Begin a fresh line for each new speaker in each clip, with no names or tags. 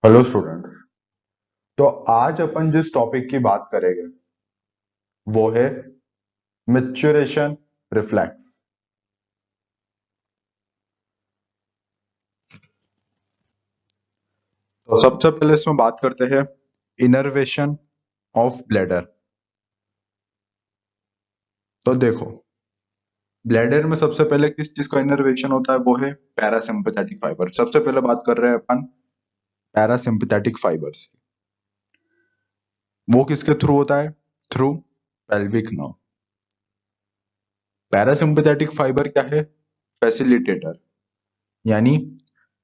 Hello students. तो आज अपन जिस टॉपिक की बात करेंगे वो है मैच्योरेशन रिफ्लेक्स। तो सबसे पहले इसमें बात करते हैं इनर्वेशन ऑफ ब्लैडर। तो देखो, ब्लैडर में सबसे पहले किस चीज का इनर्वेशन होता है वो है पैरासिम्पथेटिक फाइबर। सबसे पहले बात कर रहे हैं अपन पैरासिम्पथेटिक फाइबर्स की। वो किसके थ्रू होता है? Through pelvic nerve. Parasympathetic fibre क्या है? फैसिलिटेटर, यानी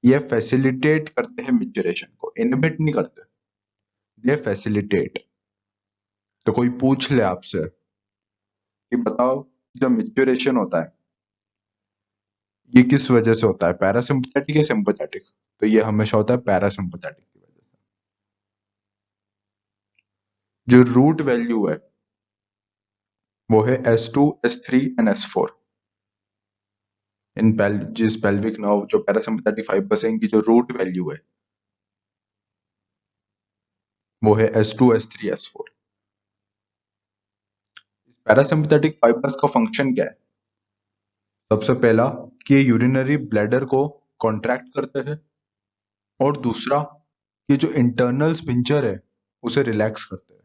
ये फैसिलिटेट करते हैं मैच्योरेशन को, इनहिबिट नहीं करते, ये फैसिलिटेट। तो कोई पूछ ले आपसे कि बताओ, जब मैच्योरेशन होता है ये किस वजह से होता है, पैरासिम्पथेटिक या सिंपथेटिक? तो ये हमेशा होता है पैरासिम्पथेटिक की वजह से। जो रूट वैल्यू है वो है S2 S3 एंड S4। जिस पेल्विक नर्व जो पैरासिम्पथेटिक फाइबर्स है इनकी जो रूट वैल्यू है वो है S2 S3 S4। Parasympathetic fibres का फंक्शन क्या है? सबसे पहला कि ये यूरिनरी ब्लैडर को कॉन्ट्रैक्ट करते हैं, और दूसरा कि जो इंटरनल स्पिंचर है उसे रिलैक्स करते हैं।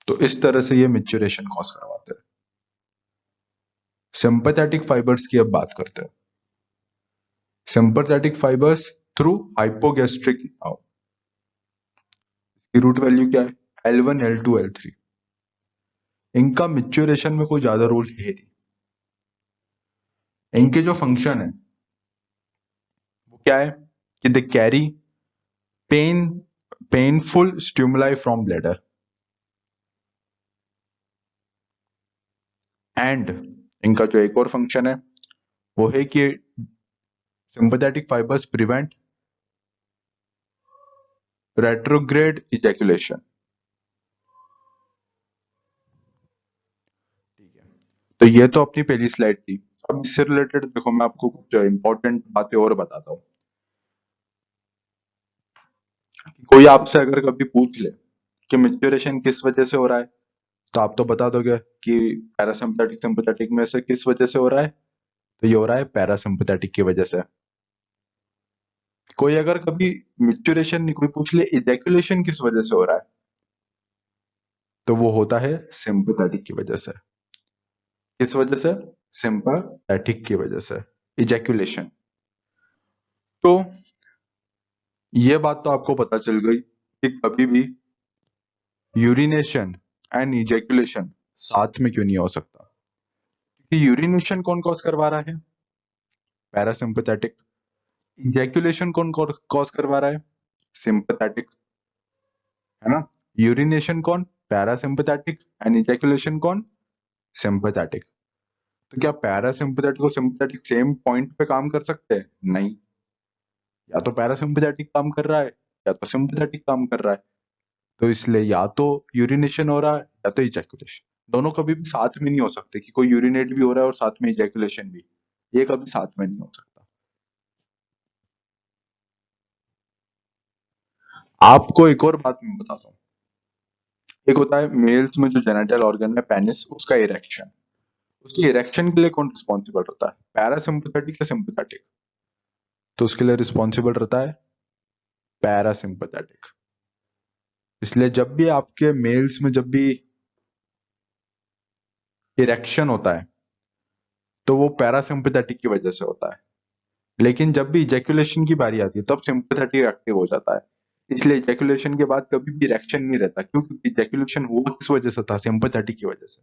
तो इस तरह से ये मैच्योरेशन कॉज करवाते हैं। सिंपैथेटिक फाइबर्स की अब बात करते हैं। Sympathetic fibres through hypogastric now की रूट वैल्यू क्या है? L1 L2 L3। इनका मैच्योरेशन में कोई ज्यादा रोल है नहीं। इनके जो फंक्शन है वो क्या है कि they carry pain painful stimuli from bladder, and इनका जो एक और फंक्शन है वो है कि sympathetic fibres prevent retrograde ejaculation. ठीक है, तो ये तो अपनी पहली स्लाइड थी। अब इससे रिलेटेड देखो, मैं आपको कुछ इंपॉर्टेंट बातें और बताता हूँ। कोई आपसे अगर कभी पूछ ले कि मैच्योरेशन किस वजह से हो रहा है, तो आप तो बता दोगे कि पैरासिम्पथेटिक सिंपैथेटिक में से किस वजह से हो रहा है। तो ये हो रहा है पैरासिम्पथेटिक की वजह से। कोई अगर कभी मैच्योरेशन नहीं, कोई पूछ ले इजैकुलेशन किस वजह से हो रहा है, तो वो होता है सिंपैथेटिक की वजह से। किस वजह से? सिंपैथेटिक की वजह से इजैकुलेशन। तो ये बात तो आपको पता चल गई कि कभी भी यूरिनेशन एंड इजैकुलेशन साथ में क्यों नहीं हो सकता। क्योंकि यूरिनेशन कौन कॉज करवा रहा है? पैरासिम्पैथेटिक। इजैकुलेशन कौन कॉज करवा रहा है? सिंपैथेटिक, है ना। यूरिनेशन कौन? पैरासिम्पैथेटिक, एंड इजैकुलेशन कौन? सिंपैथेटिक। तो क्या पैरासिम्पैथेटिक और सिंपैथेटिक सेम पॉइंट पे काम कर सकते हैं? नहीं, या तो पैरासिम्पैथेटिक काम कर रहा है या तो सिंपैथेटिक काम कर रहा है। तो इसलिए या तो यूरिनेशन हो रहा है या तो इजैकुलेशन, दोनों कभी भी साथ में नहीं हो सकते कि कोई यूरिनेट भी हो रहा है और साथ में इजैकुलेशन भी। ये कभी साथ में नहीं हो सकता। आपको एक और बात मैं बताता हूँ। एक होता है मेल्स में जो जेनिटल ऑर्गन है पेनिस, उसका इरेक्शन। उसकी इरेक्शन के लिए कौन रिस्पॉन्सिबल होता है, पैरासिम्पैथेटिक या सिंपैथेटिक? तो उसके लिए रिस्पॉन्सिबल रहता है पैरासिम्पैथेटिक। इसलिए जब भी आपके मेल्स में जब भी इरेक्शन होता है तो वो पैरासिम्पैथेटिक की वजह से होता है, लेकिन जब भी इजैकुलेशन की बारी आती है तब सिंपैथेटिक एक्टिव हो जाता है। इसलिए इजैकुलेशन के बाद कभी भी इरेक्शन नहीं रहता। क्यों? क्योंकि इजैकुलेशन हुआ किस वजह से था? सिंपैथेटिक की वजह से।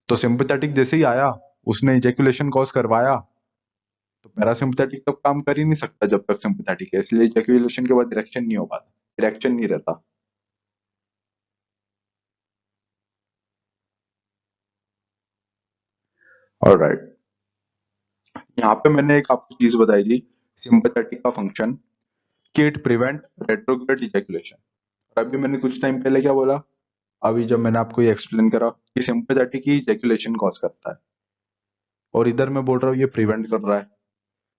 तो सिंपैथेटिक जैसे ही आया, उसने इजैकुलेशन कॉज करवाया, तो पैरासिम्पैथेटिक तब काम कर ही नहीं सकता जब तक सिंपैथेटिक है। इसलिए इजैकुलेशन के बाद इरेक्शन नहीं हो पाता, इरेक्शन नहीं रहता। ऑलराइट, यहाँ पे मैंने एक आपको चीज बताई थी, सिंपैथेटिक का फंक्शन, कि इट प्रिवेंट रेट्रोग्रेड इजैकुलेशन। और अभी मैंने कुछ टाइम पहले क्या बोला? अभी जब मैंने आपको ये एक्सप्लेन करा कि सिंपैथेटिक ही इजैकुलेशन कॉज करता है, और इधर मैं बोल रहा हूँ ये प्रिवेंट कर रहा है।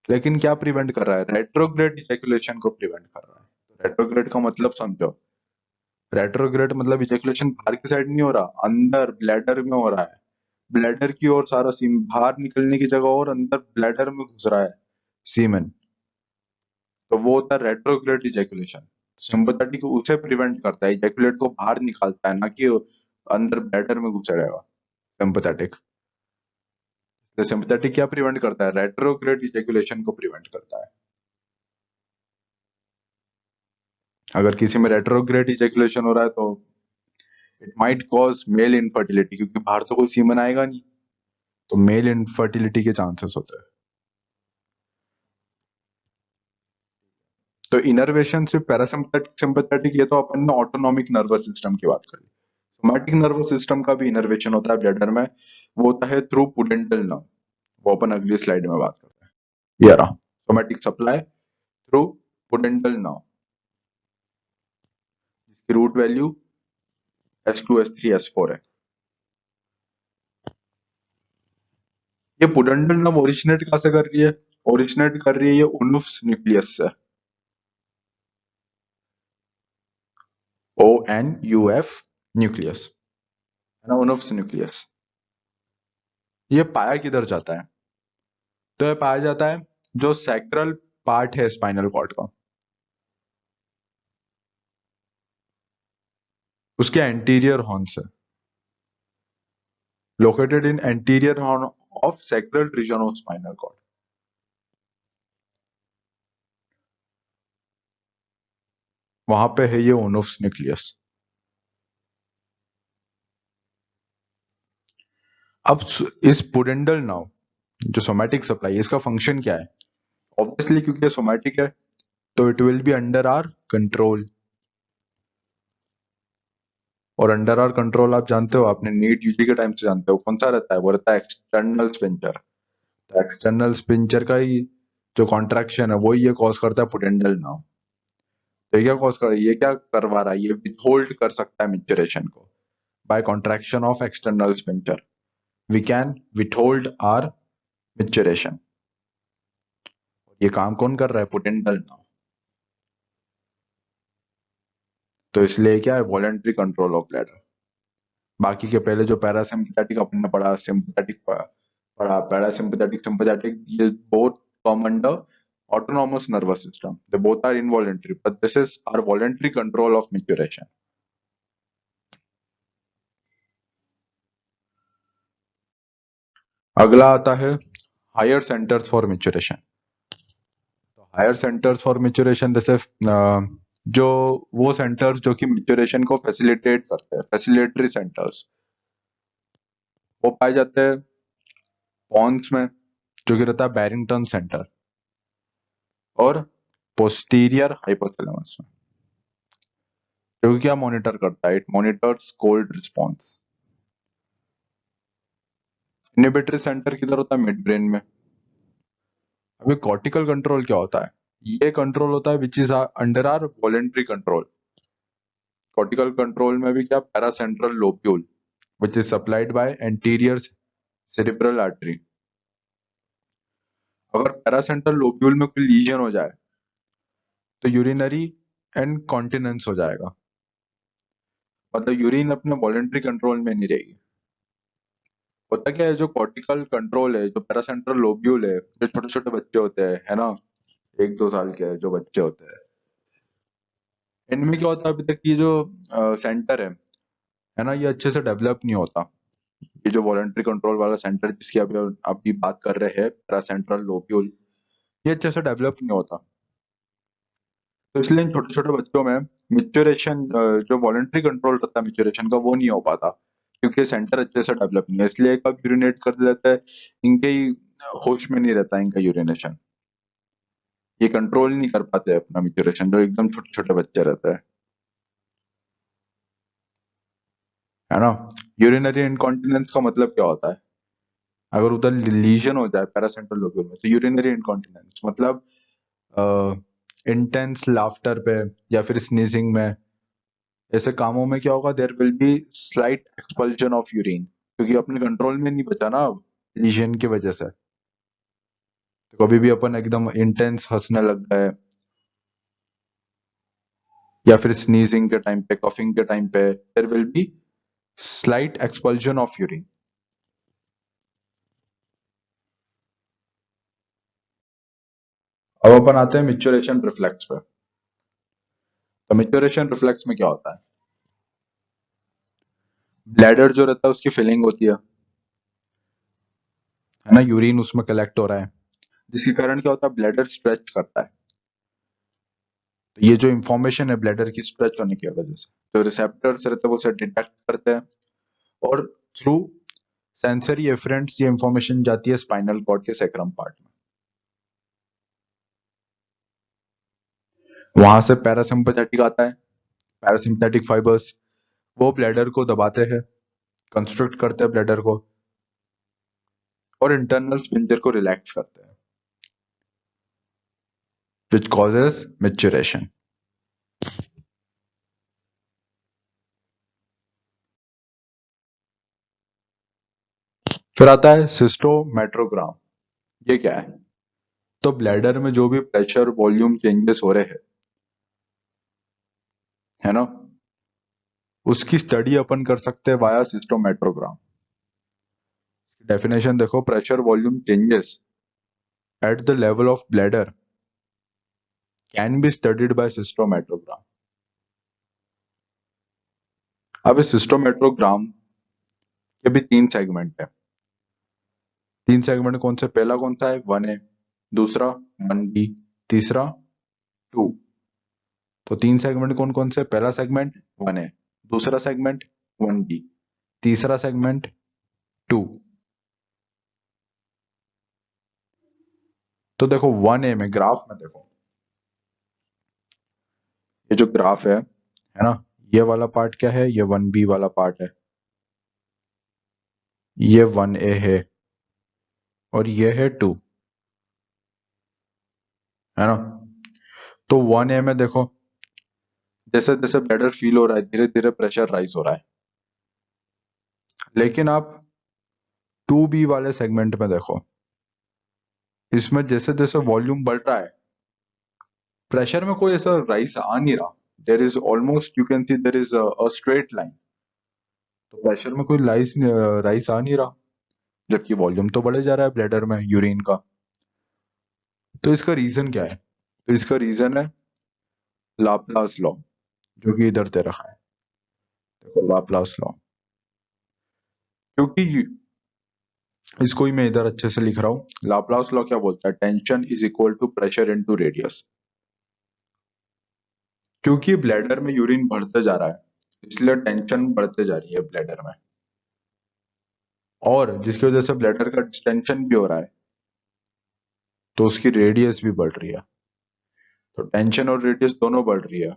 लेकिन क्या प्रिवेंट कर रहा है? रेट्रोग्रेड इजैकुलेशन को प्रिवेंट कर रहा है। तो रेट्रोग्रेड का मतलब समझो। रेट्रोग्रेड मतलब इजैकुलेशन बाहर की साइड नहीं हो रहा, अंदर ब्लैडर में हो रहा है। ब्लैडर की ओर सारा सीम बाहर निकलने की जगह और अंदर ब्लैडर में घुस रहा है सीमेन। तो वो होता है रेट्रोग्रेड इजैकुलेशन। सिंपैथेटिक उसे प्रिवेंट करता है, इजैकुलेट को बाहर निकालता है, ना कि अंदर ब्लैडर में घुस रहेगा सिंपैथेटिक। तो सिंपैथेटिक क्या प्रिवेंट करता है? रेट्रोग्रेड इजैकुलेशन को प्रिवेंट करता है। अगर किसी में रेट्रोग्रेड इजैकुलेशन हो रहा है तो it might cause male infertility, क्योंकि बाहर तो कोई सीमन आएगा नहीं, तो मेल इनफर्टिलिटी के चांसेस होते हैं। तो इनर्वेशन से पैरासिम्पैथिक सिंपैथेटिक, ये तो अपन ने ऑटोनॉमिक नर्वस सिस्टम की बात करी। सोमैटिक नर्वस सिस्टम का भी इनर्वेशन होता है ब्लैडर में, वो होता है थ्रू पुडेंटल नर्व। वो अपन अगली स्लाइड में बात करते हैं। ये रहा somatic supply through pudendal nerve, जिसकी root value S2 S3 S4 है। ये पुडेंटल नर्व ओरिजिनेट कहां से कर रही है? ओरिजिनेट कर रही है ये ओनुफ्स न्यूक्लियस से। ONUF न्यूक्लियस, है ना, ओनुफ्स न्यूक्लियस। ये पाया किधर जाता है? तो ये पाया जाता है जो सैक्रल पार्ट है स्पाइनल कॉर्ड का, उसके एंटीरियर हॉर्न से, located in anterior horn of sacral region of spinal cord. वहां पे है ये ओनुफ्स न्यूक्लियस। अब इस पुडेंडल नर्व, जो सोमैटिक सप्लाई, इसका फंक्शन क्या है? ऑब्वियसली क्योंकि ये सोमैटिक है तो it will be under our control. और अंडर आर कंट्रोल आप जानते हो, आपने नीट यूजी के टाइम से जानते हो, कौन सा रहता है? वो रहता है एक्सटर्नल स्पिंचर। तो एक्सटर्नल स्पिंचर का ही जो कॉन्ट्रैक्शन है वही ये कॉज करता है पुडेंडल नर्व। तो ये क्या कॉज कर रहा है? ये क्या करवा रहा है? ये विथहोल्ड कर सकता है मिक्चरेशन को। By contraction of external sphincter we can withhold our micturition. ये काम कौन कर रहा है? Pudendal nerve. तो इसलिए क्या है? Voluntary control of bladder. बाकी के पहले जो पैरासिम्पथेटिक अपन ने पढ़ा, सिंपथेटिक पढ़ा, पैरासिम्पथेटिक सिंपथेटिक, ये both come under autonomous nervous system. They both are involuntary, but this is our voluntary control of maturation. अगला आता है हायर सेंटर्स फॉर मेच्योरेशन। तो हायर सेंटर्स फॉर मेच्योरेशन जैसे जो वो सेंटर्स जो कि मेच्योरेशन को फैसिलिटेट करते हैं, फैसिलिटेटरी सेंटर्स, वो पाए जाते हैं पॉन्स में, जो कि रहता है बैरिंगटन सेंटर, और पोस्टीरियर हाइपोथैलेमस में, जो कि क्या मॉनिटर करता है? It monitors cold response. Inhibitory centre किधर होता है? मिड ब्रेन में। अभी कॉर्टिकल कंट्रोल क्या होता है? ये कंट्रोल होता है which is under our voluntary control. Cortical control में भी क्या? Paracentral lobule which is supplied by anterior cerebral artery. अगर पैरासेंट्रल लोब्यूल में कोई लीजन हो जाए तो यूरिनरी एंड कॉन्टिनेंस हो जाएगा, मतलब यूरिन अपने वॉलेंट्री कंट्रोल में नहीं रहेगी। होता क्या है, जो कॉर्टिकल कंट्रोल है, जो पैरासेंट्रल लोब्यूल है, जो छोटे छोटे बच्चे होते हैं, है ना, 1-2 साल के जो बच्चे होते हैं, इनमें क्या होता है, अभी तक ये जो सेंटर है ना, ये अच्छे से डेवलप नहीं होता। ये जो वॉलंटरी कंट्रोल वाला सेंटर जिसकी अभी अभी बात कर रहे हैं, पैरासेंट्रल लोब्यूल, ये अच्छे से डेवलप नहीं होता। तो इसलिए इन छोटे छोटे बच्चों में मिच्योरेशन, जो वॉलंटरी कंट्रोल रहता है मिच्योरेशन का, वो नहीं हो पाता, क्योंकि सेंटर अच्छे से डेवलप नहीं है। इसलिए कब यूरिनेट कर लेता है, इनके ही होश में नहीं रहता इनका यूरिनेशन, ये कंट्रोल नहीं कर पाते अपना मिच्योरेशन, जो एकदम छोटे छोटे बच्चे रहते हैं, है ना। यूरिनरी इनकॉन्टिनेंस का मतलब क्या होता है? अगर उधर लीजन हो जाए पैरासेंट्रल लोब्यूल में, तो यूरिनरी इनकॉन्टिनेंस मतलब इंटेंस लाफ्टर पे या फिर स्नीजिंग में, ऐसे कामों में क्या होगा? There will be slight expulsion of urine, क्योंकि अपने कंट्रोल में नहीं बचा ना अब लीजन की वजह से। तो कभी भी अपन एकदम इंटेंस हंसने लग गए या फिर स्नीजिंग के टाइम पे, कफिंग के टाइम पे, there will be slight expulsion of urine. अब अपन आते हैं मिच्योरेशन रिफ्लेक्स पे। तो मिच्योरेशन रिफ्लेक्स में क्या होता है? ब्लैडर जो रहता है उसकी फिलिंग होती है ना, यूरिन उसमें कलेक्ट हो रहा है, जिसके कारण क्या होता है, ब्लैडर स्ट्रेच करता है। तो ये जो इंफॉर्मेशन है ब्लैडर की स्ट्रेच होने की वजह से, जो रिसेप्टर्स रहते हैं वो उसे डिटेक्ट करते हैं, और थ्रू सेंसरी एफरेंट्स ये इंफॉर्मेशन जाती है स्पाइनल कॉर्ड के सैक्रम पार्ट में। वहां से पैरासिम्पैथेटिक आता है। पैरासिम्पैथेटिक फाइबर्स वो ब्लैडर को दबाते हैं, कंस्ट्रक्ट करते हैं ब्लैडर को, और इंटरनल स्पिंजर को रिलैक्स करते हैं, विच कॉजेस मैच्योरेशन। फिर आता है सिस्टोमेट्रोग्राम। ये क्या है? तो ब्लैडर में जो भी प्रेशर वॉल्यूम चेंजेस हो रहे हैं, है ना, उसकी स्टडी अपन कर सकते हैं वाया सिस्टोमेट्रोग्राम। डेफिनेशन देखो, pressure volume changes at the level of bladder can be studied by cystometrogram. अब इस सिस्टोमेट्रोग्राम के भी तीन सेगमेंट है। तीन सेगमेंट कौन से? पहला कौन सा है? 1A, दूसरा 1B, तीसरा 2। तो तीन सेगमेंट कौन कौन से? पहला सेगमेंट 1A, दूसरा सेगमेंट 1B, तीसरा सेगमेंट 2। तो देखो 1A में ग्राफ में देखो, ये जो ग्राफ है ना, ये वाला पार्ट क्या है? ये 1B वाला पार्ट है, ये 1A है, और ये है 2, है ना। तो 1A में देखो, जैसे जैसे ब्लैडर फील हो रहा है धीरे धीरे प्रेशर राइज हो रहा है। लेकिन आप 2B वाले सेगमेंट में देखो, इसमें जैसे जैसे वॉल्यूम बढ़ रहा है, प्रेशर में कोई ऐसा राइज आ नहीं रहा। There is almost, you can see there is a straight line. तो प्रेशर में कोई राइज आ नहीं रहा, जबकि वॉल्यूम तो बढ़े जा रहा है ब्लैडर में यूरिन का। तो इसका रीजन क्या है? तो इसका रीजन है लाप्लास लॉ, जो कि इधर दे रखा है। देखो लाप्लास लॉ, क्योंकि इसको ही मैं इधर अच्छे से लिख रहा हूं। लाप्लास लॉ क्या बोलता है? Tension is equal to pressure into radius. क्योंकि ब्लैडर में यूरिन बढ़ते जा रहा है, इसलिए टेंशन बढ़ते जा रही है ब्लैडर में, और जिसकी वजह से ब्लैडर का डिस्टेंशन भी हो रहा है, तो उसकी रेडियस भी बढ़ रही है। तो टेंशन और रेडियस दोनों बढ़ रही है,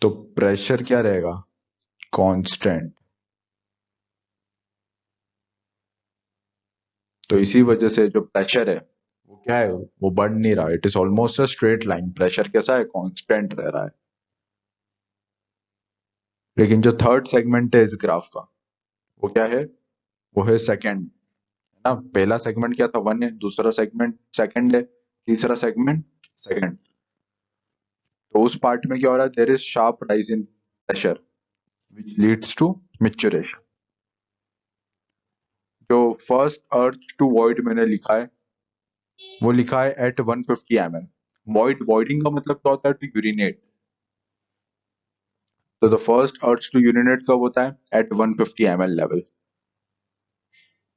तो प्रेशर क्या रहेगा? कांस्टेंट। तो इसी वजह से जो प्रेशर है वो क्या है? वो बढ़ नहीं रहा। It is almost a straight line. Pressure कैसा है? कांस्टेंट रह रहा है। लेकिन जो थर्ड सेगमेंट है इस ग्राफ का, वो क्या है? वो है सेकंड, है ना। पहला सेगमेंट क्या था? 1 है, दूसरा सेगमेंट सेकंड है, तीसरा सेगमेंट सेकंड। तो उस पार्ट में क्या हो रहा है? There is sharp rise in pressure which leads to micturition. जो फर्स्ट अर्थ टू वॉइड मैंने लिखा है, वो लिखा है एट 150 ml। वॉइडिंग का मतलब क्या होता है? To urinate. तो the first urge to urinate कब होता है? At 150 ml level.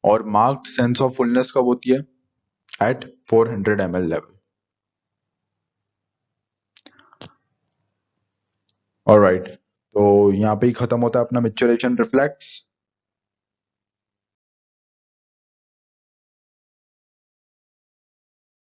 और मार्क्ड सेंस ऑफ फुलनेस कब होती है? Eight 400 ml level. ऑलराइट, तो यहाँ पे ही खत्म होता है अपना मैच्योरेशन रिफ्लेक्स।